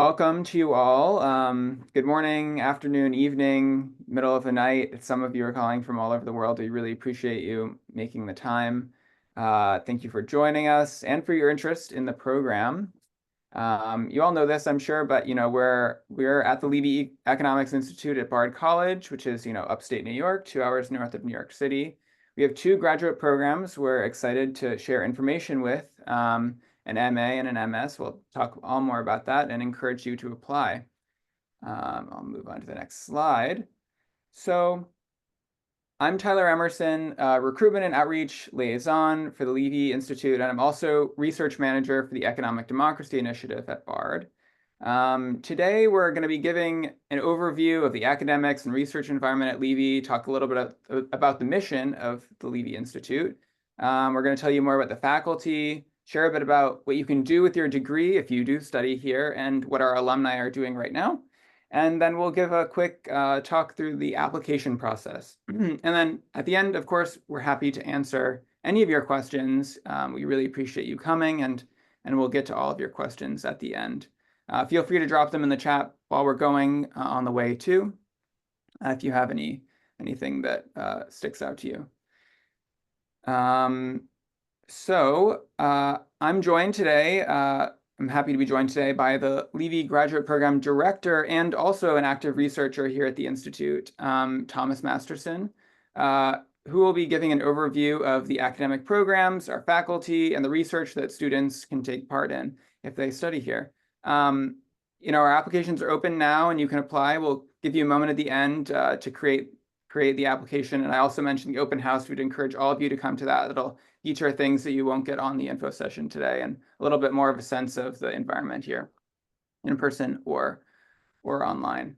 Welcome to you all. Good morning, afternoon, evening, middle of the night. Some of you are calling from all over the world. We really appreciate you making the time. Thank you for joining us and for your interest in the program. You all know this, I'm sure, but we're at the Levy Economics Institute at Bard College, which is upstate New York, 2 hours north of New York City. We have two graduate programs we're excited to share information with. An MA and an MS. We'll talk all more about that and encourage you to apply. I'll move on to the next slide. So I'm Tyler Emerson, Recruitment and Outreach Liaison for the Levy Institute, and I'm also Research Manager for the Economic Democracy Initiative at Bard. Today, we're going to be giving an overview of the academics and research environment at Levy, talk a little bit about the mission of the Levy Institute. We're going to tell you more about the faculty, share a bit about what you can do with your degree if you do study here, and what our alumni are doing right now. And then we'll give a quick talk through the application process. And then at the end, of course, we're happy to answer any of your questions. We really appreciate you coming, and we'll get to all of your questions at the end. Feel free to drop them in the chat while we're going on the way too, if you have anything that sticks out to you. So I'm joined today, I'm happy to be joined today by the Levy Graduate Program Director and also an active researcher here at the Institute, Thomas Masterson, who will be giving an overview of the academic programs, our faculty, and the research that students can take part in if they study here. Our applications are open now and you can apply. We'll give you a moment at the end to create the application. And I also mentioned the open house. We'd encourage all of you to come to that. It'll feature things that you won't get on the info session today, and a little bit more of a sense of the environment here in person or online.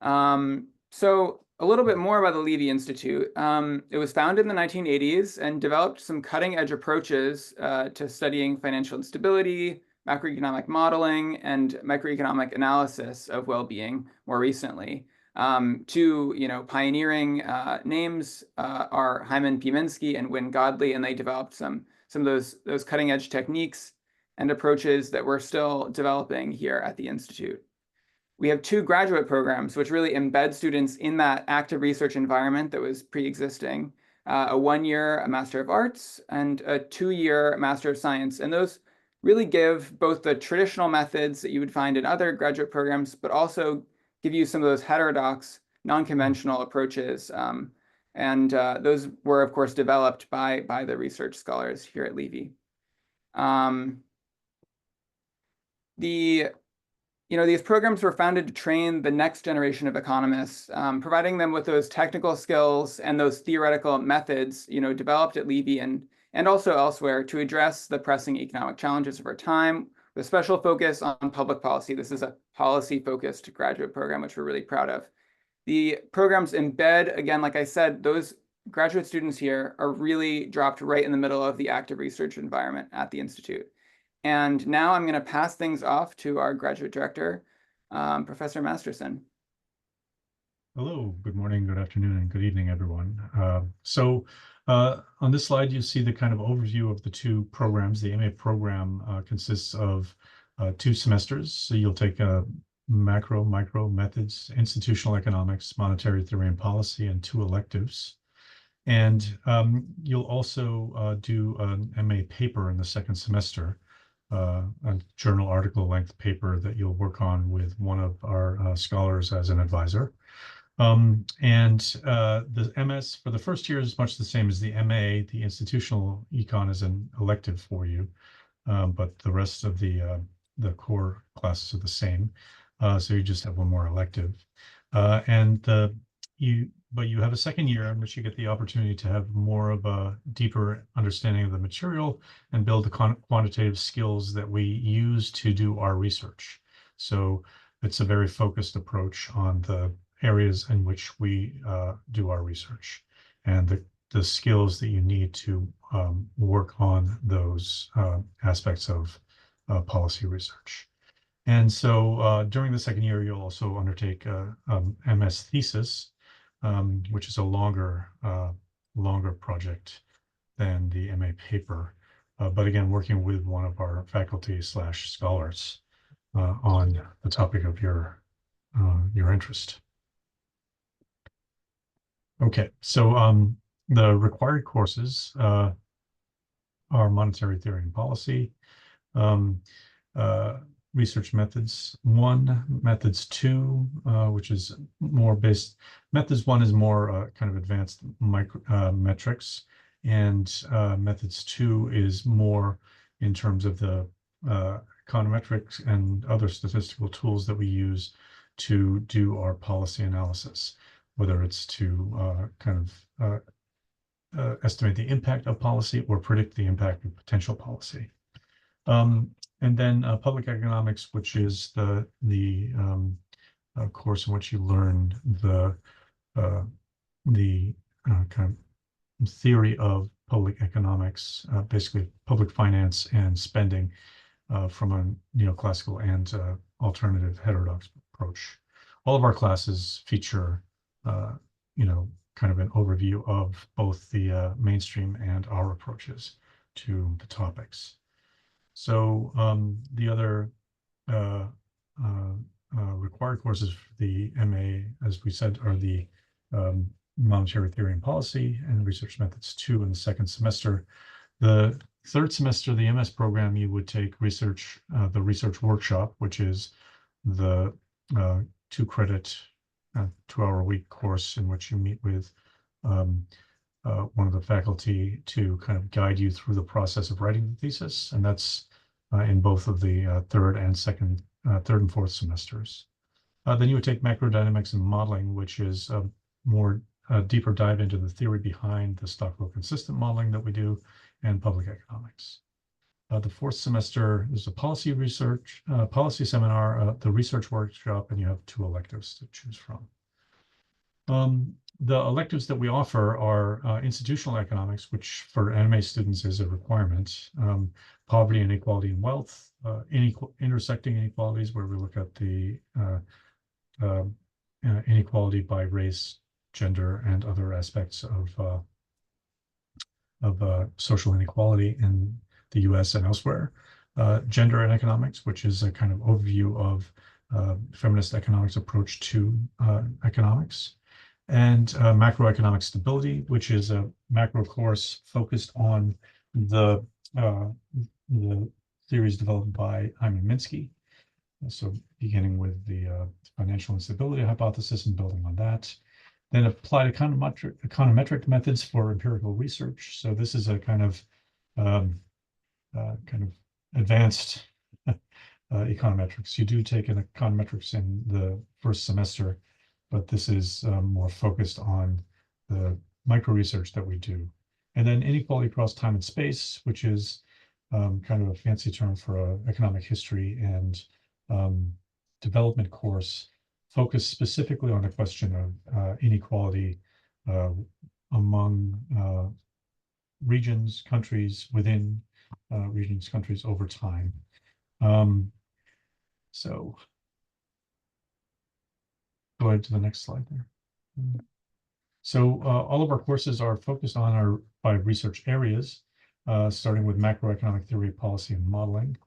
So a little bit more about the Levy Institute. It was founded in the 1980s and developed some cutting edge approaches to studying financial instability, macroeconomic modeling, and microeconomic analysis of well-being more recently. Two pioneering names are Hyman Pieminski and Wynne Godley, and they developed some of those cutting edge techniques and approaches that we're still developing here at the Institute. We have two graduate programs which really embed students in that active research environment that was pre-existing, a 1-year Master of Arts and a 2-year Master of Science. And those really give both the traditional methods that you would find in other graduate programs, but also give you some of those heterodox, non-conventional approaches. And those were, of course, developed by the research scholars here at Levy. These programs were founded to train the next generation of economists, providing them with those technical skills and those theoretical methods, developed at Levy and also elsewhere to address the pressing economic challenges of our time, with a special focus on public policy. This is a policy-focused graduate program, which we're really proud of. The programs embed, again, like I said, those graduate students here are really dropped right in the middle of the active research environment at the Institute. And now I'm going to pass things off to our graduate director, Professor Masterson. Hello, good morning, good afternoon, and good evening, everyone. On this slide, you see the kind of overview of the two programs. The MA program consists of 2 semesters. So you'll take macro, micro methods, institutional economics, monetary theory and policy, and 2 electives. And you'll also do an MA paper in the 2nd semester, a journal article length paper that you'll work on with one of our scholars as an advisor. The MS for the first year is much the same as the MA. The institutional econ is an elective for you, but the rest of the core classes are the same. So you just have one more elective, but you have a 2nd year in which you get the opportunity to have more of a deeper understanding of the material and build the quantitative skills that we use to do our research. So it's a very focused approach on the areas in which we do our research and the skills that you need to work on those aspects of policy research. And so during the 2nd year, you'll also undertake a MS thesis, which is a longer project than the MA paper, but again, working with one of our faculty/scholars. on the topic of your interest. Okay, so the required courses are monetary theory and policy, um, research methods 1, methods 2, which is more based. Methods 1 is more kind of advanced metrics, and methods 2 is more in terms of the econometrics and other statistical tools that we use to do our policy analysis, whether it's to kind of estimate the impact of policy or predict the impact of potential policy. And then public economics, which is the course in which you learn the kind of theory of public economics, basically public finance and spending from a neoclassical and alternative heterodox approach. All of our classes feature, kind of an overview of both the mainstream and our approaches to the topics. So the other required courses for the MA, as we said, are the monetary theory and policy and research methods 2 in the second semester. The third semester, the MS program, you would take the research workshop, which is the 2-credit, 2-hour-a-week course in which you meet with one of the faculty to kind of guide you through the process of writing the thesis, and that's in both of the third and fourth semesters. Then you would take macrodynamics and modeling, which is a more deeper dive into the theory behind the Stockwell consistent modeling that we do, and public economics. The fourth semester is a policy seminar, the research workshop, and you have 2 electives to choose from. The electives that we offer are institutional economics, which for MA students is a requirement, poverty, inequality, and wealth, intersecting inequalities, where we look at the inequality by race, gender, and other aspects of social inequality in the US and elsewhere. Gender and economics, which is a kind of overview of feminist economics approach to economics. And macroeconomic stability, which is a macro course focused on the theories developed by Hyman Minsky. So beginning with the financial instability hypothesis and building on that. Then applied econometric methods for empirical research. So this is a kind of advanced econometrics. You do take an econometrics in the first semester, but this is more focused on the micro research that we do. And then inequality across time and space, which is kind of a fancy term for economic history and development course, focused specifically on the question of inequality among regions, countries, within regions, countries over time. So go ahead to the next slide there. So all of our courses are focused on our 5 research areas, starting with macroeconomic theory, policy, and modeling.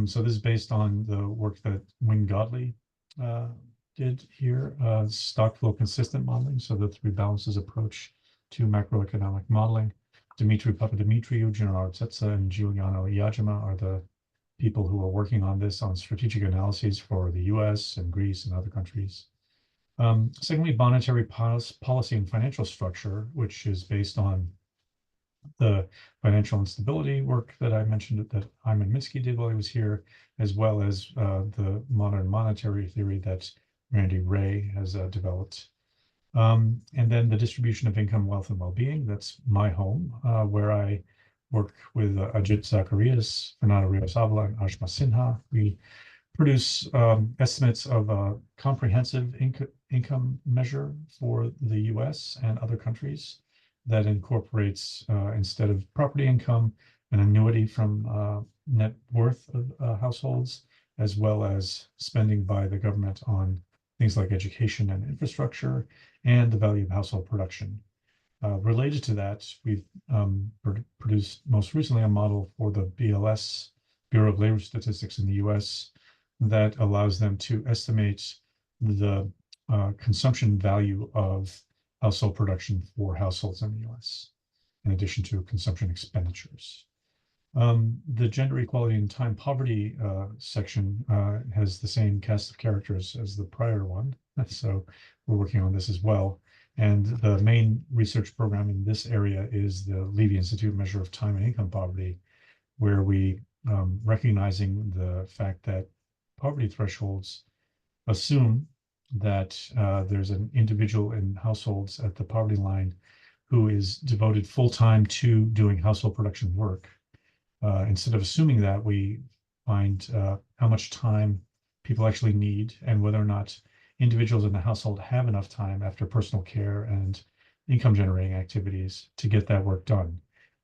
So this is based on the work that Wynne Godley did here, Stockwell consistent modeling, so the 3 balances approach to macroeconomic modeling. Dimitri Papadimitriou, Gennaro Artezza, and Giuliano Iajima are the people who are working on this on strategic analyses for the US and Greece and other countries. Secondly, monetary policy and financial structure, which is based on the financial instability work that I mentioned that Hyman Minsky did while he was here, as well as the modern monetary theory that Randy Ray has developed. And then the distribution of income, wealth, and well-being. That's my home, where I work with Ajit Zacharias, Fernando Rios Avila, and Ashma Sinha. We produce estimates of a comprehensive income measure for the US and other countries that incorporates, instead of property income, an annuity from net worth of households, as well as spending by the government on things like education and infrastructure, and the value of household production. Related to that, we've produced most recently a model for the BLS, Bureau of Labor Statistics in the US, that allows them to estimate the consumption value of household production for households in the US, in addition to consumption expenditures. The gender equality and time poverty section has the same cast of characters as the prior one. So we're working on this as well. And the main research program in this area is the Levy Institute measure of time and income poverty, where we recognizing the fact that poverty thresholds assume that there's an individual in households at the poverty line who is devoted full-time to doing household production work. Instead of assuming that, we find how much time people actually need and whether or not individuals in the household have enough time after personal care and income generating activities to get that work done.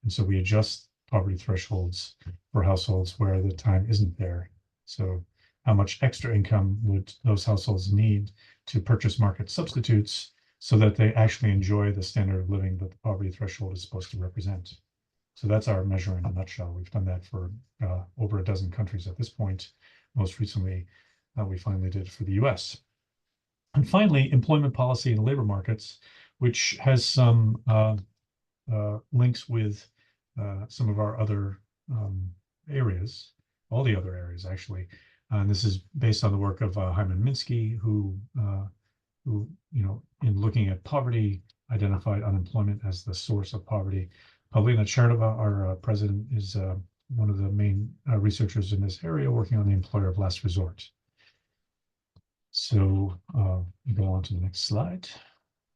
And so we adjust poverty thresholds for households where the time isn't there. So how much extra income would those households need to purchase market substitutes so that they actually enjoy the standard of living that the poverty threshold is supposed to represent? So that's our measure in a nutshell. We've done that for over a dozen countries at this point. Most recently, we finally did it for the US. And finally, employment policy and labor markets, which has some links with some of our other areas, all the other areas actually. And this is based on the work of Hyman Minsky, who in looking at poverty, identified unemployment as the source of poverty. Paulina Chernova, our president, is one of the main researchers in this area, working on the employer of last resort. So go on to the next slide.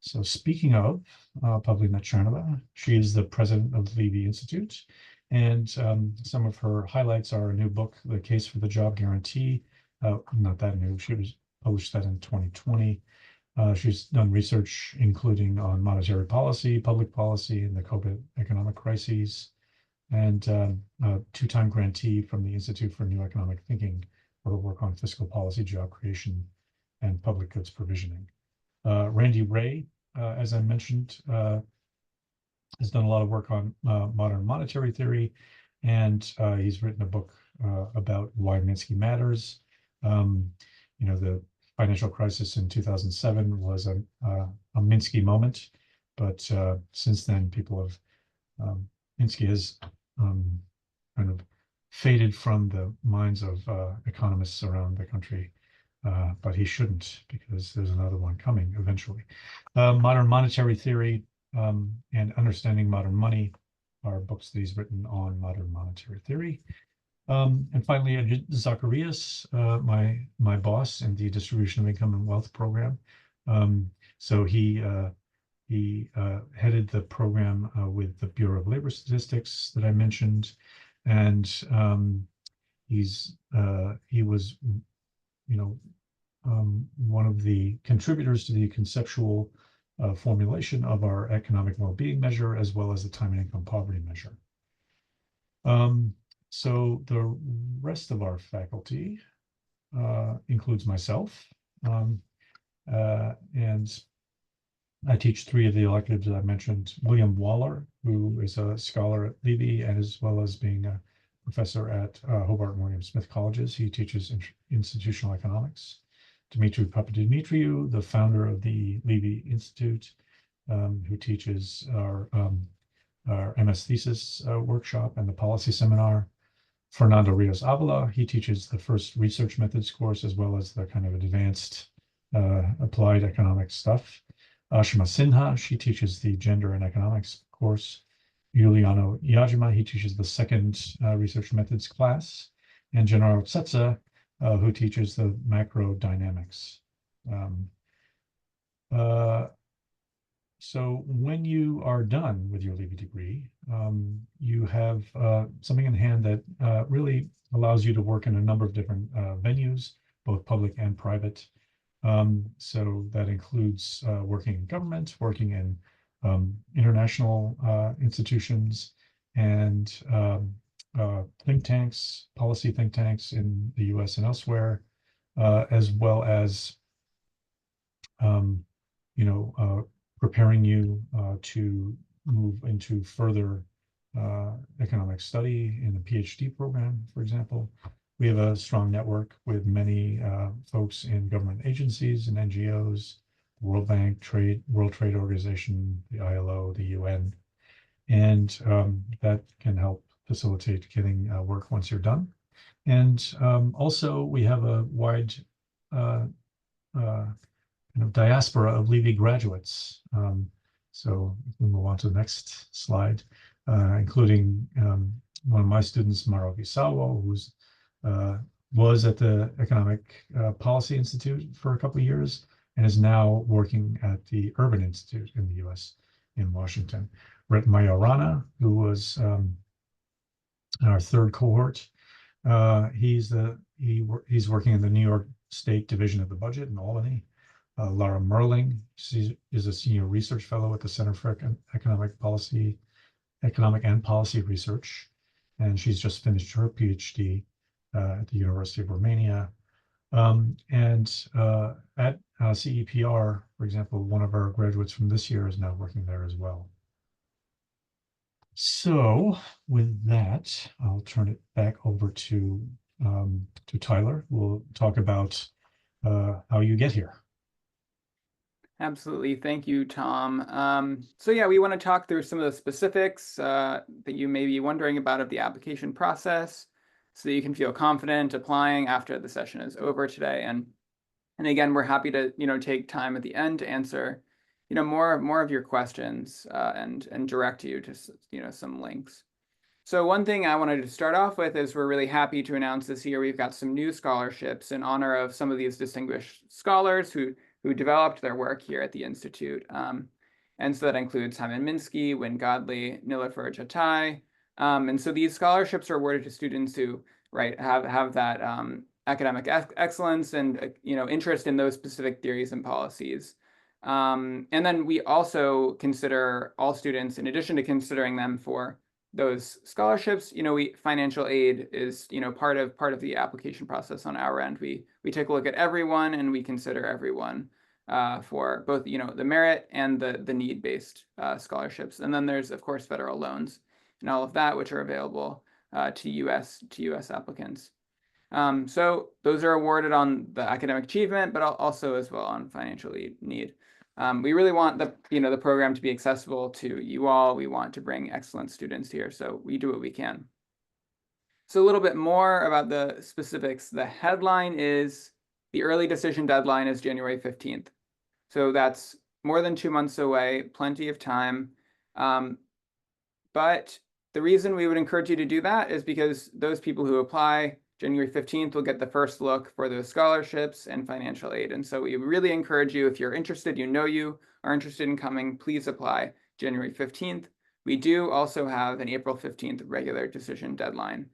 So speaking of Paulina Chernova, she is the president of the Levy Institute, and some of her highlights are a new book, The Case for the Job Guarantee. Not that new, she was published that in 2020. She's done research including on monetary policy, public policy, and the COVID economic crises, and a two-time grantee from the Institute for New Economic Thinking for her work on fiscal policy, job creation, and public goods provisioning. Randy Ray, as I mentioned, has done a lot of work on modern monetary theory, and he's written a book about why Minsky matters. The financial crisis in 2007 was a Minsky moment, but since then, people have Minsky has kind of faded from the minds of economists around the country, but he shouldn't, because there's another one coming eventually. Modern monetary theory and understanding modern money are books that he's written on modern monetary theory. And finally, Zacharias, my boss in the Distribution of Income and Wealth program. So he headed the program with the Bureau of Labor Statistics that I mentioned, and he was, one of the contributors to the conceptual formulation of our economic well-being measure, as well as the time and income poverty measure. So the rest of our faculty includes myself, and I teach three of the electives that I mentioned. William Waller, who is a scholar at Levy, and as well as being a professor at Hobart and William Smith colleges, he teaches institutional economics. Dimitri Papadimitriou, the founder of the Levy Institute, who teaches our MS thesis workshop and the policy seminar. Fernando Rios Avila, he teaches the first research methods course, as well as the kind of advanced applied economics stuff. Ashima Sinha, she teaches the gender and economics course. Giuliano Iajima, he teaches the second research methods class. And Gennaro Setsa, who teaches the macro dynamics. So when you are done with your Levy degree, you have something in hand that really allows you to work in a number of different venues, both public and private. So that includes working in government, working in international institutions, and think tanks, policy think tanks in the US and elsewhere, as well as preparing you to move into further economic study in a PhD program, for example, We have a strong network with many folks in government agencies and NGOs, the World Bank, World Trade Organization, the ILO, the UN, and that can help facilitate getting work once you're done. And also, we have a wide kind of diaspora of Levy graduates. So we move on to the next slide, including one of my students, Maruki Sawo, who's was at the Economic Policy Institute for a couple of years and is now working at the Urban Institute in the US in Washington. Rhett Majorana, who was our third cohort, he's working in the New York State Division of the Budget in Albany. Laura Merling, she is a senior research fellow at the Center for Economic and Policy Research, and she's just finished her PhD at the University of Romania. And at CEPR, for example, one of our graduates from this year is now working there as well. So with that, I'll turn it back over to Tyler. We'll talk about how you get here. Absolutely. Thank you, Tom. So yeah, we want to talk through some of the specifics that you may be wondering about of the application process so that you can feel confident applying after the session is over today. And again, we're happy to, take time at the end to answer, more of your questions and direct you to, some links. So one thing I wanted to start off with is we're really happy to announce this year we've got some new scholarships in honor of some of these distinguished scholars who developed their work here at the Institute. And so that includes Hyman Minsky, Wynne Godley, Nilofer Jatai. And so these scholarships are awarded to students who have that academic excellence and interest in those specific theories and policies. And then we also consider all students, in addition to considering them for those scholarships, financial aid is part of the application process on our end. We take a look at everyone and we consider everyone for both the merit and the need-based scholarships. And then there's of course federal loans and all of that, which are available to U.S. applicants. So those are awarded on the academic achievement, but also as well on financial need. We really want the program to be accessible to you all. We want to bring excellent students here, so we do what we can. So a little bit more about the specifics. The headline is the early decision deadline is January 15th. So that's more than 2 months away, plenty of time. But the reason we would encourage you to do that is because those people who apply January 15th will get the first look for those scholarships and financial aid. And so we really encourage you, if you're interested, you are interested in coming, please apply January 15th. We do also have an April 15th regular decision deadline.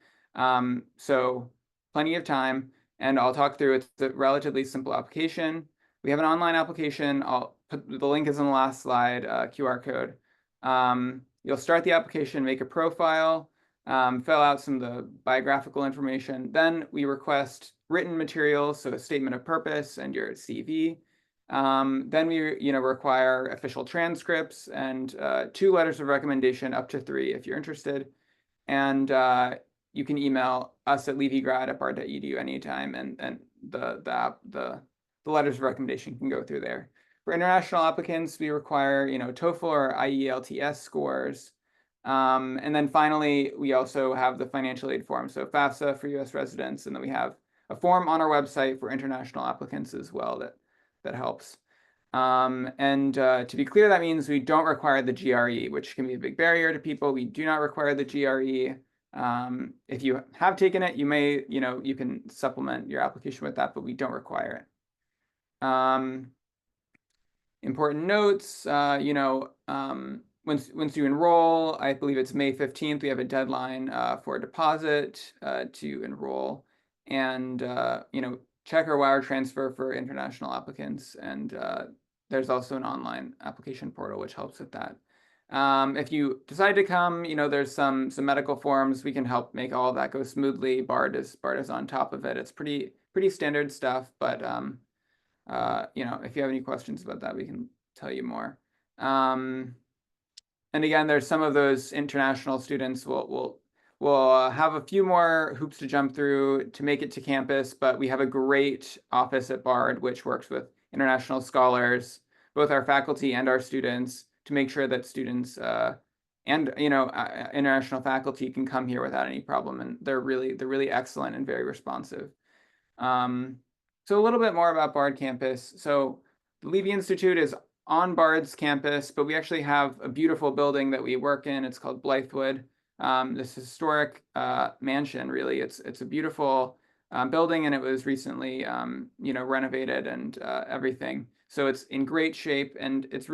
So plenty of time, and I'll talk through it. It's a relatively simple application. We have an online application. I'll put the link is on the last slide, QR code. You'll start the application, make a profile, fill out some of the biographical information. Then we request written materials, so a statement of purpose and your CV. Then we require official transcripts and 2 letters of recommendation, up to 3 if you're interested. And you can email us at levygrad@bard.edu anytime, and the letters of recommendation can go through there. For international applicants, we require TOEFL or IELTS scores. And then finally, we also have the financial aid form, so FAFSA for U.S. residents, and then we have a form on our website for international applicants as well that helps. To be clear, that means we don't require the GRE, which can be a big barrier to people. We do not require the GRE. If you have taken it, you may, you can supplement your application with that, but we don't require it. Important notes, once you enroll, I believe it's May 15th, we have a deadline for a deposit to enroll, and check or wire transfer for international applicants. And there's also an online application portal which helps with that. If you decide to come, there's some medical forms. We can help make all of that go smoothly. BARD is on top of it. It's pretty standard stuff, but if you have any questions about that, we can tell you more. And again, there's some of those international students will we'll have a few more hoops to jump through to make it to campus, but we have a great office at Bard, which works with international scholars, both our faculty and our students, to make sure that students and international faculty can come here without any problem, and they're really excellent and very responsive. So a little bit more about Bard campus. So the Levy Institute is on Bard's campus, but we actually have a beautiful building that we work in. It's called Blythewood. This historic mansion, really. It's a beautiful building, and it was recently renovated and everything. So it's in great shape, and it's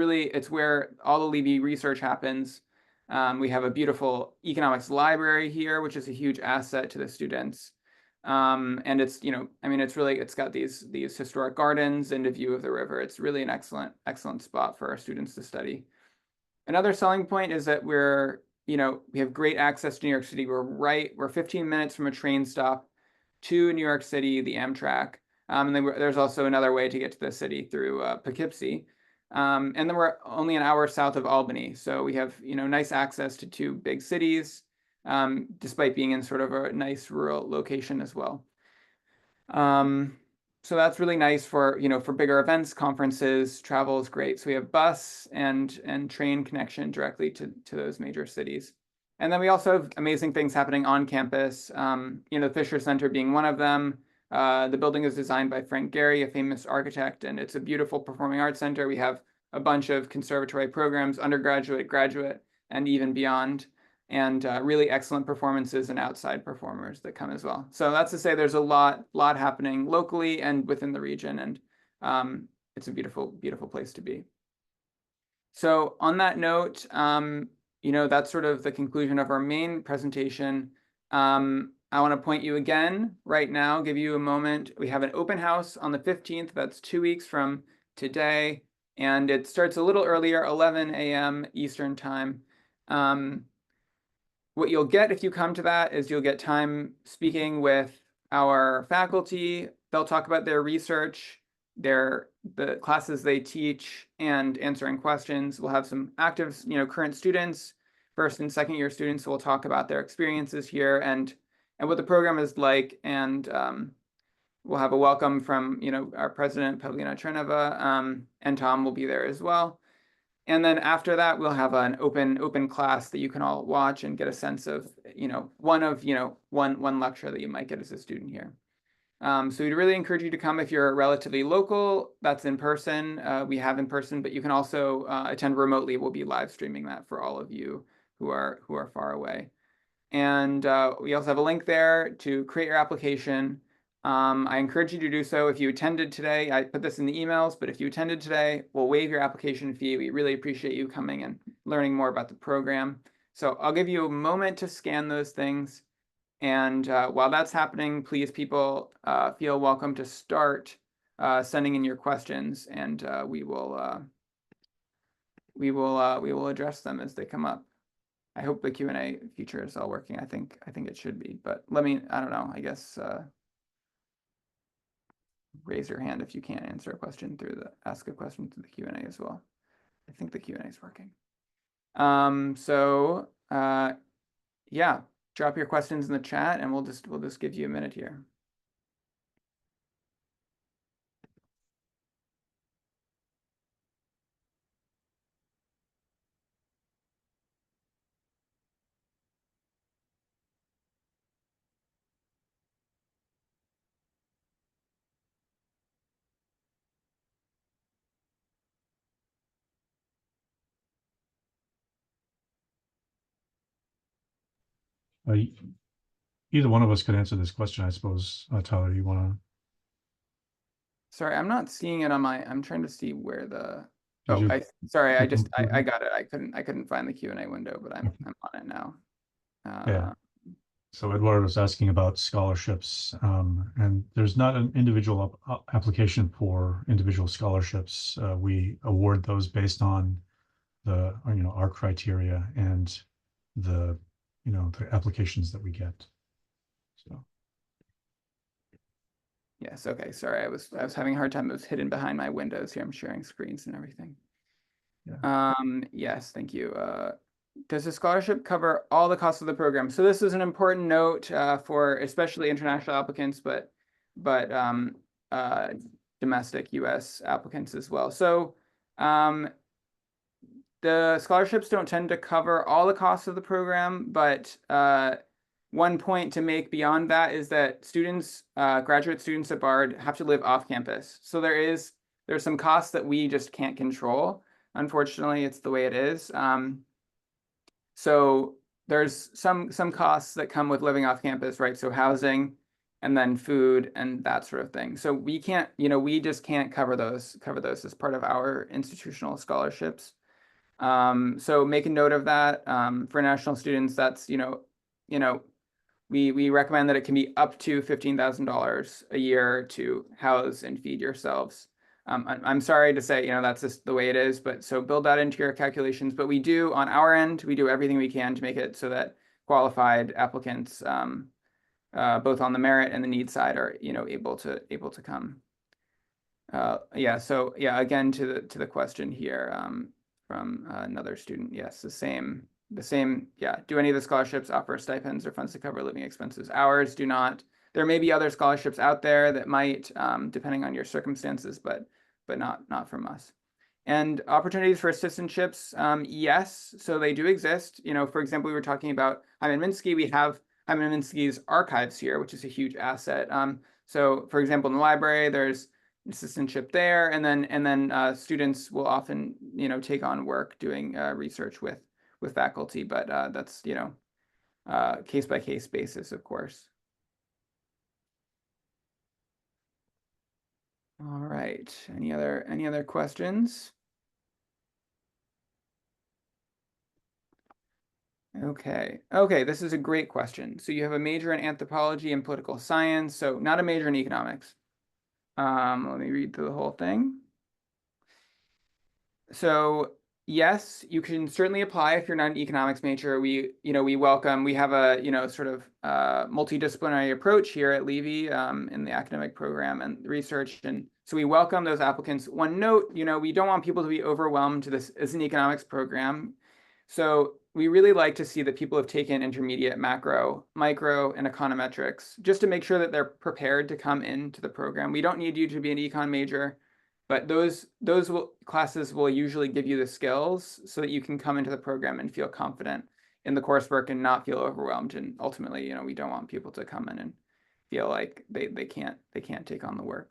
where all the Levy research happens. We have a beautiful economics library here, which is a huge asset to the students. And it's it's got these historic gardens and a view of the river. It's really an excellent spot for our students to study. Another selling point is that we have great access to New York City. We're 15 minutes from a train stop to New York City, the Amtrak. And then there's also another way to get to the city through Poughkeepsie. And then we're only an hour south of Albany. So we have, nice access to two big cities, despite being in sort of a nice rural location as well. So that's really nice for bigger events, conferences. Travel is great. So we have bus and train connection directly to those major cities. And then we also have amazing things happening on campus. The Fisher Center being one of them. The building is designed by Frank Gehry, a famous architect, and it's a beautiful performing arts center. We have a bunch of conservatory programs, undergraduate, graduate, and even beyond, and really excellent performances and outside performers that come as well. So that's to say there's a lot happening locally and within the region, and it's a beautiful place to be. So on that note, that's sort of the conclusion of our main presentation. I want to point you again right now, give you a moment. We have an open house on the 15th. That's 2 weeks from today. And it starts a little earlier, 11 a.m. Eastern time. What you'll get if you come to that is you'll get time speaking with our faculty. They'll talk about their research, the classes they teach, and answering questions. We'll have some active, current students, first and second year students who will talk about their experiences here and what the program is like. And we'll have a welcome from, our president, Pavlina Trenova, and Tom will be there as well. And then after that, we'll have an open class that you can all watch and get a sense of, one lecture that you might get as a student here. So we'd really encourage you to come if you're relatively local. That's in person. We have in person, but you can also attend remotely. We'll be live streaming that for all of you who are far away. And we also have a link there to create your application. I encourage you to do so if you attended today. I put this in the emails, but if you attended today, we'll waive your application fee. We really appreciate you coming and learning more about the program. So I'll give you a moment to scan those things. And while that's happening, please, people, feel welcome to start sending in your questions, and we will address them as they come up. I hope the Q&A feature is all working. I think it should be, but I don't know, I guess raise your hand if you can't answer a question ask a question through the Q&A as well. I think the Q&A is working. Yeah, drop your questions in the chat and we'll just give you a minute here. Either one of us could answer this question, I suppose. Tyler, you want to? Sorry, I'm not seeing it on I'm trying to see where I got it. I couldn't find the Q&A window, but I'm on it now. Yeah. So Edward was asking about scholarships, and there's not an individual application for individual scholarships. We award those based on our criteria and the applications that we get. So. Yes. Okay. Sorry, I was having a hard time. It was hidden behind my windows here. I'm sharing screens and everything. Yeah. Yes. Thank you. Does the scholarship cover all the costs of the program? So this is an important note for especially international applicants, but uh, domestic U.S. applicants as well. So the scholarships don't tend to cover all the costs of the program, but one point to make beyond that is that students, graduate students at Bard, have to live off campus. So there's some costs that we just can't control. Unfortunately, it's the way it is. So there's some costs that come with living off campus, right? So housing and then food and that sort of thing. So we can't, we just can't cover those as part of our institutional scholarships. So make a note of that. For international students, that's, we recommend that it can be up to $15,000 a year to house and feed yourselves. I'm sorry to say, that's just the way it is, but so build that into your calculations. But we do, on our end, we do everything we can to make it so that qualified applicants, both on the merit and the need side, are, able to come. Yeah. So yeah, again, to the question here, from another student. Yes, the same. Yeah. Do any of the scholarships offer stipends or funds to cover living expenses? Ours do not. There may be other scholarships out there that might, depending on your circumstances, but not from us. And opportunities for assistantships, yes, so they do exist. For example, we were talking about Hyman Minsky. We have Hyman Minsky's archives here, which is a huge asset. So for example, in the library, there's assistantship there, and then students will often take on work doing research with faculty, but that's case by case basis, of course. All right. Any other questions? Okay. This is a great question. So you have a major in anthropology and political science, so not a major in economics. Let me read through the whole thing. So yes, you can certainly apply if you're not an economics major. We have a, sort of multidisciplinary approach here at Levy in the academic program and research. And so we welcome those applicants. One note, we don't want people to be overwhelmed to this as an economics program. So we really like to see that people have taken intermediate macro, micro, and econometrics just to make sure that they're prepared to come into the program. We don't need you to be an econ major, but those classes will usually give you the skills so that you can come into the program and feel confident in the coursework and not feel overwhelmed. And ultimately, we don't want people to come in and feel like they can't take on the work.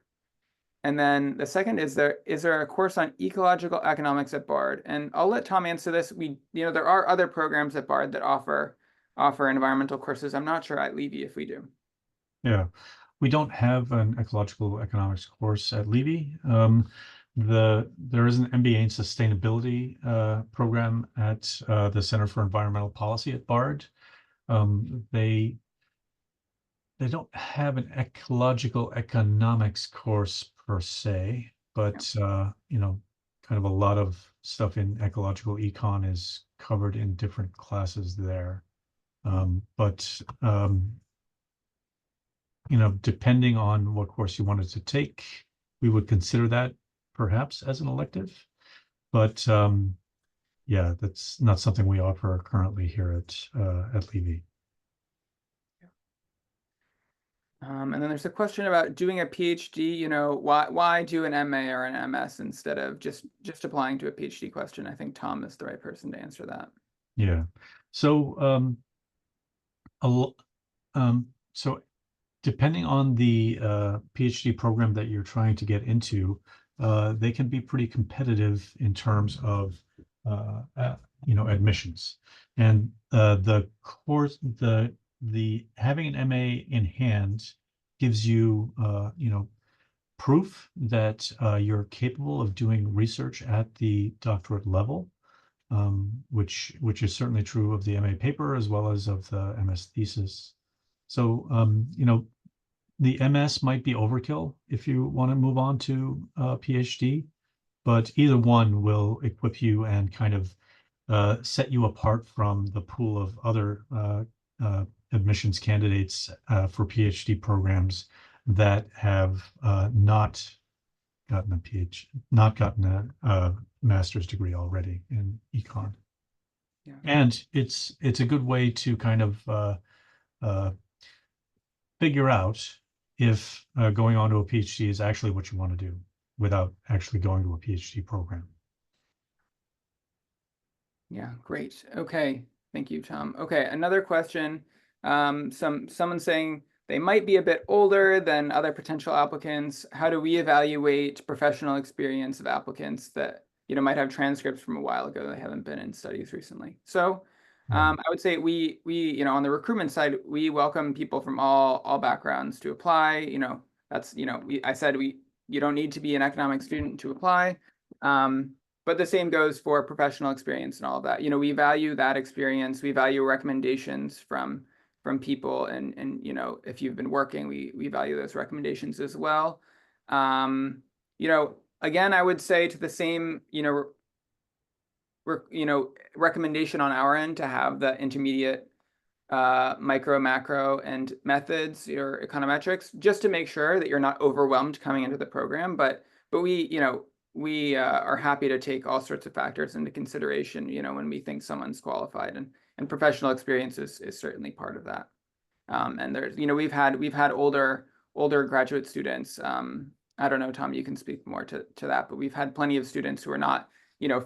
And then the second is there a course on ecological economics at Bard? And I'll let Tom answer this. There are other programs at Bard that offer environmental courses. I'm not sure at Levy if we do. Yeah, we don't have an ecological economics course at Levy. There is an MBA in sustainability program at the Center for Environmental Policy at Bard. They don't have an ecological economics course per se, but kind of a lot of stuff in ecological econ is covered in different classes there. Depending on what course you wanted to take, we would consider that perhaps as an elective. But yeah, that's not something we offer currently here at Levy. And then there's a question about doing a PhD. Why do an MA or an MS instead of just applying to a PhD question? I think Tom is the right person to answer that. Yeah. So so depending on the PhD program that you're trying to get into, they can be pretty competitive in terms of admissions. And the course, the having an MA in hand gives you proof that you're capable of doing research at the doctorate level, which is certainly true of the MA paper as well as of the MS thesis. So the MS might be overkill if you want to move on to a PhD, but either one will equip you and kind of set you apart from the pool of other admissions candidates for PhD programs that have not gotten a master's degree already in econ. Yeah. And it's a good way to kind of figure out if going on to a PhD is actually what you want to do without actually going to a PhD program. Yeah, great. Okay. Thank you, Tom. Okay, another question. Someone saying they might be a bit older than other potential applicants. How do we evaluate professional experience of applicants that, might have transcripts from a while ago that haven't been in studies recently? So, Right. I would say we on the recruitment side, we welcome people from all backgrounds to apply. That's, I said you don't need to be an economics student to apply. But the same goes for professional experience and all of that. We value that experience. We value recommendations from people, and if you've been working, we value those recommendations as well. Um, Again, I would say to the same, recommendation on our end to have the intermediate micro, macro, and methods or econometrics, just to make sure that you're not overwhelmed coming into the program. But we are happy to take all sorts of factors into consideration, when we think someone's qualified, and professional experience is certainly part of that. And there's, we've had older graduate students. I don't know, Tom, you can speak more to that, but we've had plenty of students who are not,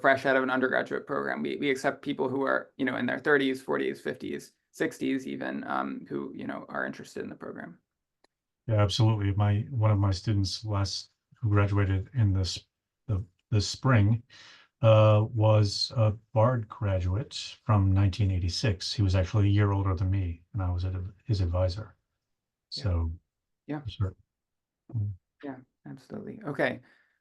fresh out of an undergraduate program. We accept people who are, in their 30s, 40s, 50s, 60s even, who, are interested in the program. Yeah, absolutely. One of my students who graduated in this spring was a Bard graduate from 1986. He was actually a year older than me, and I was his advisor. So, Yeah. sure. Yeah, absolutely. Okay.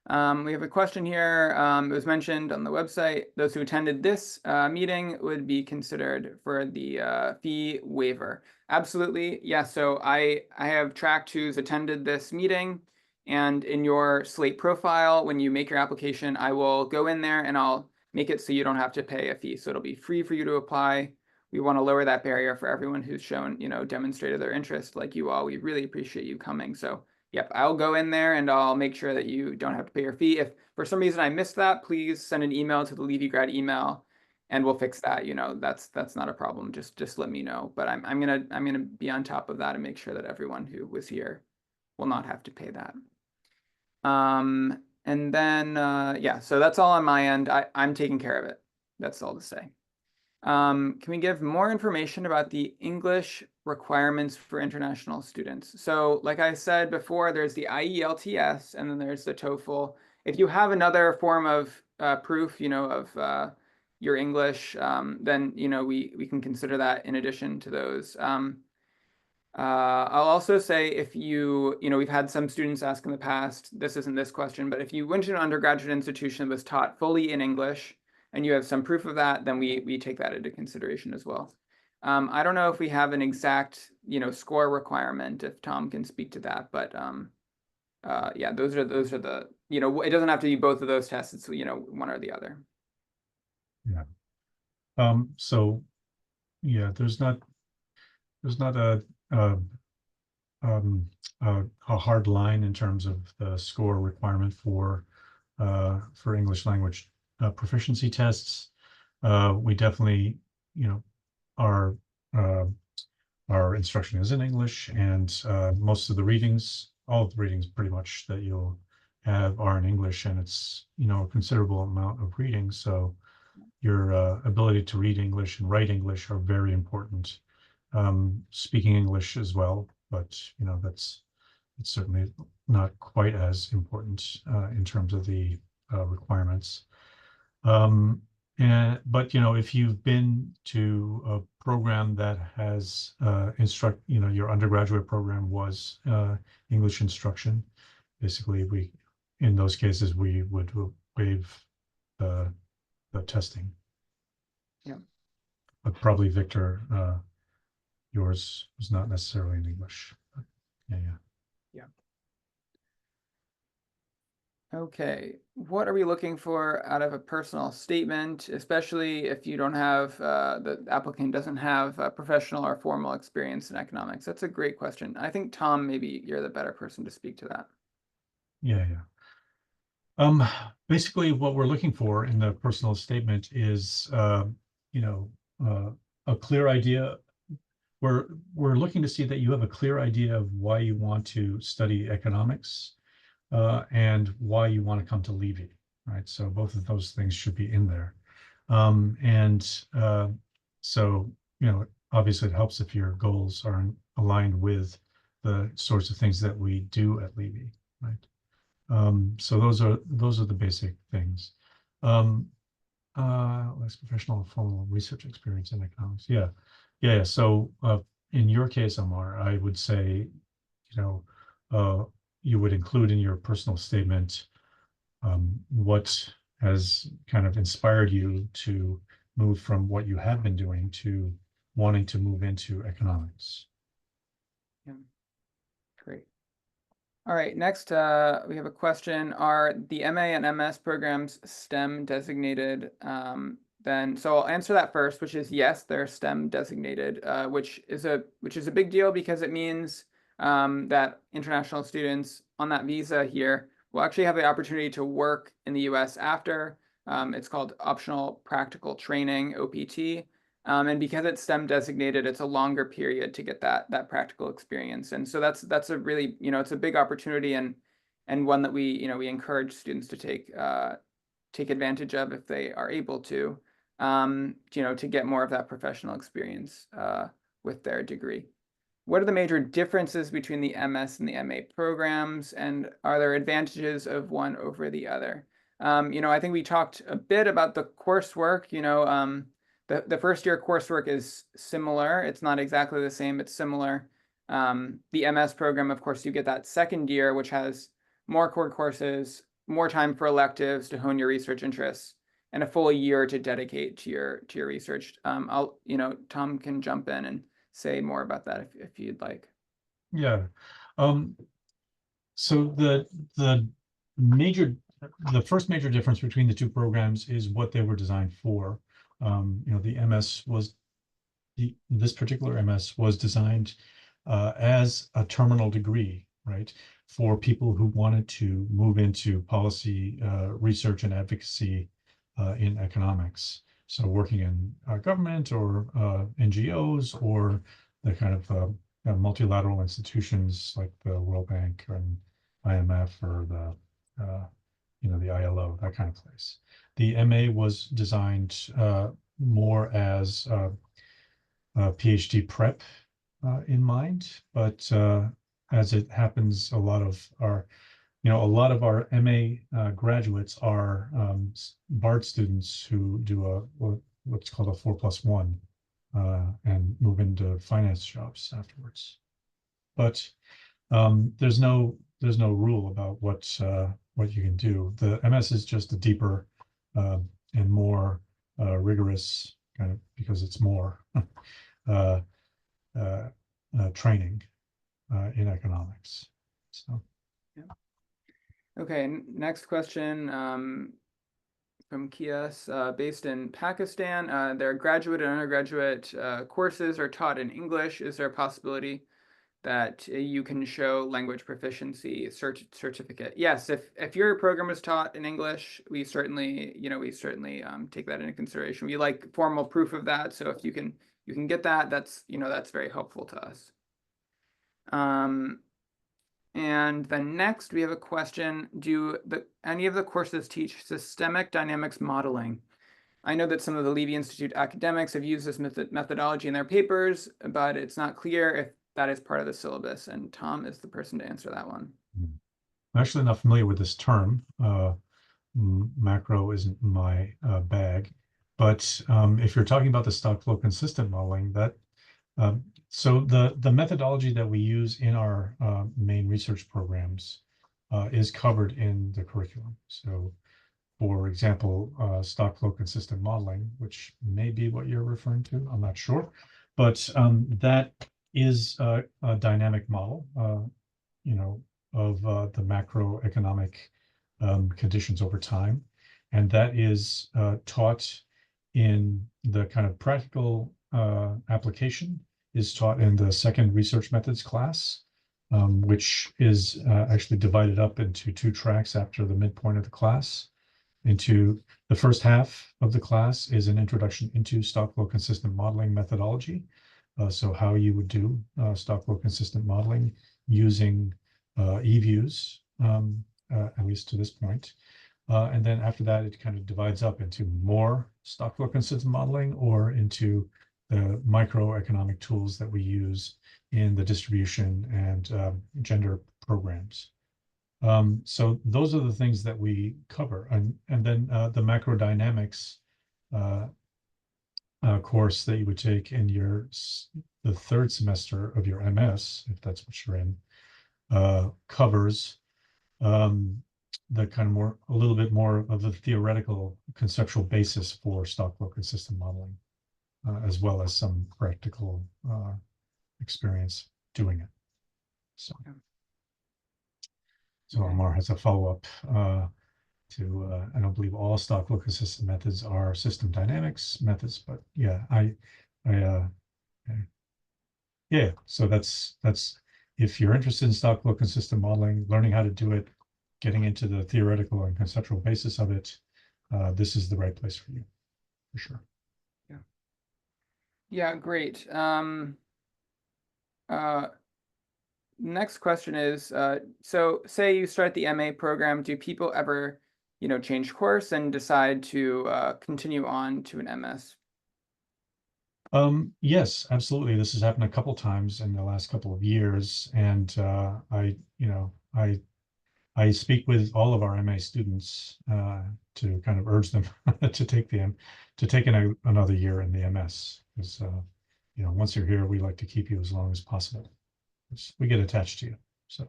We have a question here. It was mentioned on the website, those who attended this meeting would be considered for the fee waiver. Absolutely. Yeah, so I have tracked who's attended this meeting, and in your Slate profile, when you make your application, I will go in there and I'll make it so you don't have to pay a fee. So it'll be free for you to apply. We want to lower that barrier for everyone who's shown, demonstrated their interest like you all. We really appreciate you coming. So yep, I'll go in there and I'll make sure that you don't have to pay your fee. If for some reason I missed that, please send an email to the Levy grad email and we'll fix that. That's not a problem. Just let me know. But I'm gonna be on top of that and make sure that everyone who was here will not have to pay that. And then yeah, so that's all on my end. I'm taking care of it. That's all to say. Can we give more information about the English requirements for international students? So like I said before, there's the IELTS and then there's the TOEFL. If you have another form of proof, of your English, then, we can consider that in addition to those. I'll also say if we've had some students ask in the past, this isn't this question, but if you went to an undergraduate institution that was taught fully in English and you have some proof of that, then we take that into consideration as well. I don't know if we have an exact, score requirement, if Tom can speak to that, but yeah, those are the, it doesn't have to be both of those tests. It's, one or the other. Yeah. So yeah, there's not a a hard line in terms of the score requirement for English language proficiency tests. We definitely, our our instruction is in English, and most of the readings, all of the readings pretty much that you'll have are in English, and it's, a considerable amount of reading. So your ability to read English and write English are very important. Speaking English as well, but it's certainly not quite as important in terms of the requirements. But if you've been to a program that has your undergraduate program was English instruction, basically in those cases we would waive the testing. Yeah. But probably Victor, yours was not necessarily in English. But yeah. Okay, what are we looking for out of a personal statement, especially if you don't have, the applicant doesn't have professional or formal experience in economics? That's a great question. I think, Tom, maybe you're the better person to speak to that. Yeah. Basically what we're looking for in the personal statement is, a clear idea. We're looking to see that you have a clear idea of why you want to study economics and why you want to come to Levy, right? So both of those things should be in there. So, obviously it helps if your goals are aligned with the sorts of things that we do at Levy, right? So those are the basic things. Less professional formal research experience in economics. Yeah. So in your case, Amar, I would say, you would include in your personal statement what has kind of inspired you to move from what you have been doing to wanting to move into economics. Yeah. Great. All right, next we have a question. Are the MA and MS programs STEM designated? So I'll answer that first, which is yes, they're STEM designated, which is a big deal because it means that international students on that visa here will actually have the opportunity to work in the US after. It's called optional practical training, OPT. And because it's STEM designated, it's a longer period to get that practical experience. And so that's a really, it's a big opportunity and one that we encourage students to take advantage of if they are able to get more of that professional experience with their degree. What are the major differences between the MS and the MA programs, and are there advantages of one over the other? I think we talked a bit about the coursework. The first year coursework is similar. It's not exactly the same, it's similar. The MS program, of course, you get that second year, which has more core courses, more time for electives to hone your research interests, and a full year to dedicate to your research. Tom can jump in and say more about that if you'd like. Yeah. So the first major difference between the two programs is what they were designed for. This particular MS was designed as a terminal degree, right, for people who wanted to move into policy research and advocacy in economics. So working in government or NGOs or the kind of multilateral institutions like the World Bank and IMF or the ILO, that kind of place. The MA was designed more as a PhD prep in mind, but as it happens, a lot of our MA graduates are BART students who do what's called a 4+1 and move into finance jobs afterwards. But there's no rule about what you can do. The MS is just a deeper and more rigorous kind of, because it's more training in economics. So. Yeah. Okay, next question from Kias, based in Pakistan. Their graduate and undergraduate courses are taught in English. Is there a possibility that you can show language proficiency certificate? Yes, if your program is taught in English, we certainly take that into consideration. We like formal proof of that. So if you can get that, that's very helpful to us. And then next we have a question: do any of the courses teach systemic dynamics modeling? I know that some of the Levy Institute academics have used this methodology in their papers, but it's not clear if that is part of the syllabus, and Tom is the person to answer that one. I'm actually not familiar with this term. Macro isn't my bag, but if you're talking about the stock flow consistent modeling, so the methodology that we use in our main research programs is covered in the curriculum. So, for example, stock flow consistent modeling, which may be what you're referring to, I'm not sure, but that is a dynamic model, of the macroeconomic conditions over time, and that is taught in the kind of practical application is taught in the second research methods class, which is actually divided up into 2 tracks after the midpoint of the class. into the first half of the class is an introduction into stock flow consistent modeling methodology. So how you would do stock flow consistent modeling using eViews, at least to this point. And then after that, it kind of divides up into more stock flow consistent modeling or into the microeconomic tools that we use in the distribution and gender programs. So those are the things that we cover. And then the macrodynamics course that you would take in the third semester of your MS, if that's what you're in, covers the kind of a little bit more of the theoretical conceptual basis for stock flow consistent modeling, as well as some practical experience doing it. So Amar has a follow-up I don't believe all stock flow consistent methods are system dynamics methods, but yeah, yeah. So that's if you're interested in stock flow consistent modeling, learning how to do it, getting into the theoretical and conceptual basis of it, this is the right place for you, for sure. Yeah. Yeah, great. Next question is, so say you start the MA program, do people ever, change course and decide to continue on to an MS? Yes, absolutely. This has happened a couple times in the last couple of years, and I speak with all of our MA students to kind of urge them to take another year in the MS, because once you're here, we like to keep you as long as possible. We get attached to you. So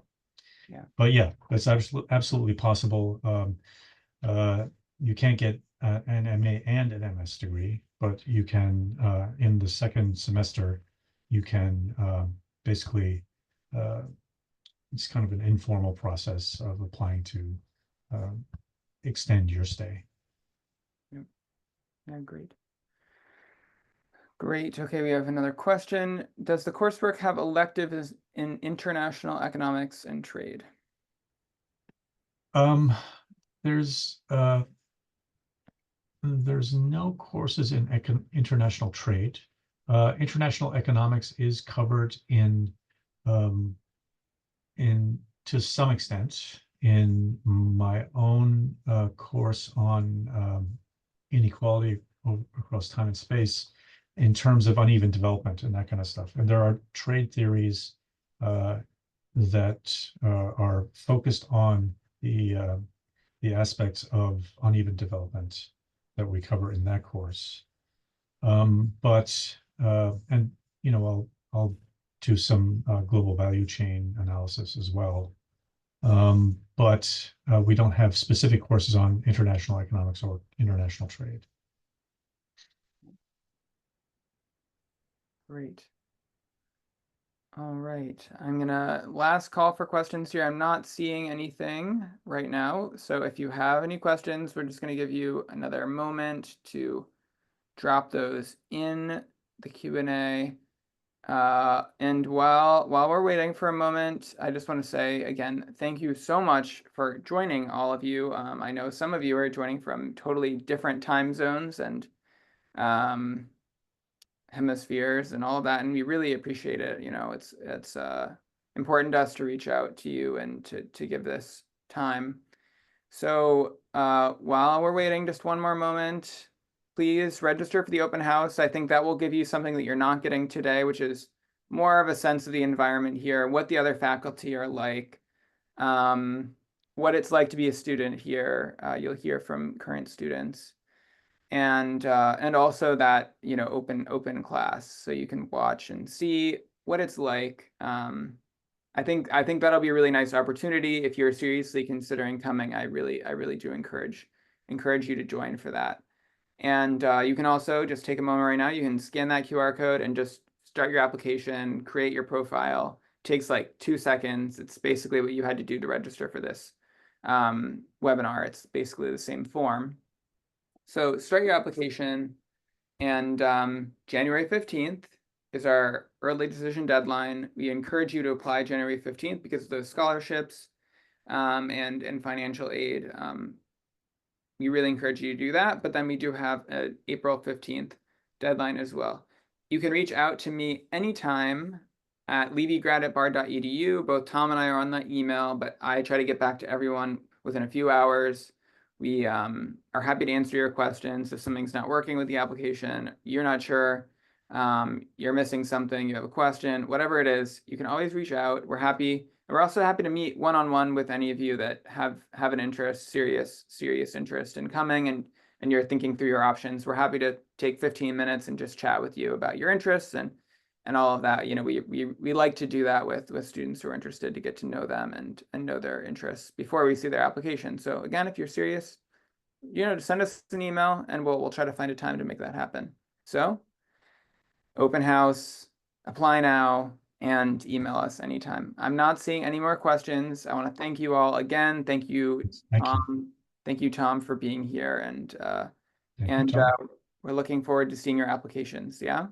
yeah. But yeah, that's absolutely possible. You can't get an MA and an MS degree, but you can in the second semester, you can basically it's kind of an informal process of applying to extend your stay. Yeah, great. Great. Okay, we have another question. Does the coursework have electives in international economics and trade? There's no courses in international trade. International economics is covered to some extent in my own course on inequality across time and space in terms of uneven development and that kind of stuff. And there are trade theories that are focused on the aspects of uneven development that we cover in that course. I'll do some global value chain analysis as well. But we don't have specific courses on international economics or international trade. Great. All right, I'm gonna last call for questions here. I'm not seeing anything right now. So if you have any questions, we're just gonna give you another moment to drop those in the Q&A. And while we're waiting for a moment, I just want to say again, thank you so much for joining, all of you. I know some of you are joining from totally different time zones and hemispheres and all of that, and we really appreciate it. It's important to us to reach out to you and to give this time. So while we're waiting, just one more moment, please register for the open house. I think that will give you something that you're not getting today, which is more of a sense of the environment here, what the other faculty are like, what it's like to be a student here. You'll hear from current students, and also that open class, so you can watch and see what it's like. I think that'll be a really nice opportunity if you're seriously considering coming. I really do encourage you to join for that. And you can also just take a moment right now. You can scan that QR code and just start your application, create your profile. It takes like 2 seconds. It's basically what you had to do to register for this webinar. It's basically the same form. So start your application, and January 15th is our early decision deadline. We encourage you to apply January 15th because of those scholarships and financial aid. we really encourage you to do that. But then we do have an April 15th deadline as well. You can reach out to me anytime at levygrad@bard.edu. Both Tom and I are on that email, but I try to get back to everyone within a few hours. We are happy to answer your questions. If something's not working with the application, you're not sure, you're missing something, you have a question, whatever it is, you can always reach out. We're happy. And we're also happy to meet one-on-one with any of you that have an interest, serious interest in coming, and you're thinking through your options. We're happy to take 15 minutes and just chat with you about your interests and all of that. You know, we like to do that with students who are interested, to get to know them and know their interests before we see their application. So again, if you're serious, you know, send us an email and we'll try to find a time to make that happen. So open house, apply now, and email us anytime. I'm not seeing any more questions. I want to thank you all again. Thank you, Thank you. Tom. Thank you, Tom, for being here, Thank you, Tom. we're looking forward to seeing your applications. Yeah.